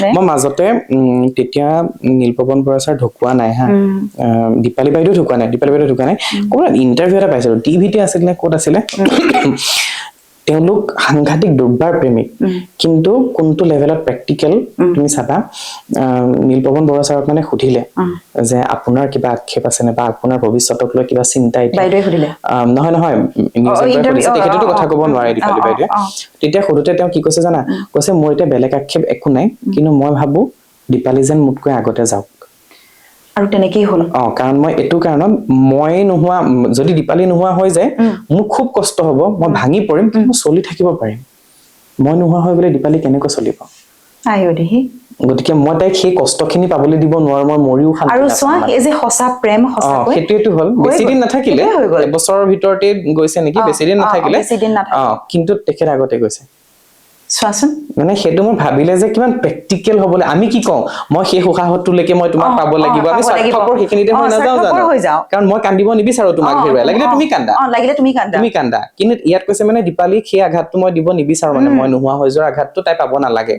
মই মাজতে তেতিয়া নীলপৱন বৰা ছাৰ ঢুকুৱা নাই হা দীপালী বাইদেউ ঢুকুৱা নাই ক'ৰবাত ইণ্টাৰভিউ এটা পাইছিলো টিভিতে আছিল নে ক'ত আছিলে তেওঁলোক সাংঘাতিক দুৰ্বাৰ প্ৰেমিক কিন্তু কোনটো লেভেলত প্ৰেক্টিকেল তুমি চাবা নীলপৱন বৰা ছাৰক মানে সুধিলে যে আপোনাৰ কিবা আক্ষেপ আছে নে বা আপোনাৰ ভৱিষ্যতক লৈ কিবা চিন্তা বাইদেউ সুধিলে নহয় তেখেতেতো কথা ক'ব নোৱাৰে দীপালী বাইদেৱে তেতিয়া সুধোতে তেওঁ কি কৈছে জানা কৈছে মোৰ এতিয়া বেলেগ আক্ষেপ একো নাই কিন্তু মই ভাবো দীপালী যেন মোতকৈ আগতে যাওক আৰু তেনেকেই হ'ল কাৰণ মই এটো কাৰণত মই নোহোৱা যদি দীপালী নোহোৱা হৈ যায় মোক খুব কষ্ট হ'ব মই ভাঙি পৰিম কিন্তু মই চলি থাকিব পাৰিম মই নোহোৱা হৈ গ'লে দীপালী কেনেকৈ চলিব গতিকে মই তাইক সেই কষ্টখিনি পাবলৈ দিব নোৱাৰো মই মৰিও শান্তি আৰু চোৱা এই যে সঁচা প্ৰেম সঁচাকৈ সেইটোৱেটো হ'ল বেছি দিন নাথাকিলে এবছৰৰ ভিতৰতে গৈছে নেকি বেছি দিন নাথাকিলে কিন্তু তেখেত আগতে গৈছে চোৱাচোন মানে সেইটো মই ভাবিলে যে কিমান প্ৰেক্টিকেল হ'বলৈ আমি কি কওঁ মই সেই সুখাহতলৈকে মই তোমাক পাব লাগিব আমি স্বাৰ্থপৰ সেইখিনিতে হৈ নাযাওঁ জানো কাৰণ মই কান্দিব নিবিচাৰো তোমাক হেৰুৱাই লাগিলে তুমি কান্দা কিন্তু ইয়াত কৈছে মানে দীপালীক সেই আঘাতটো মই দিব নিবিচাৰো মানে মই নোহোৱা হৈ যোৱাৰ আঘাতটো তাই পাব নালাগে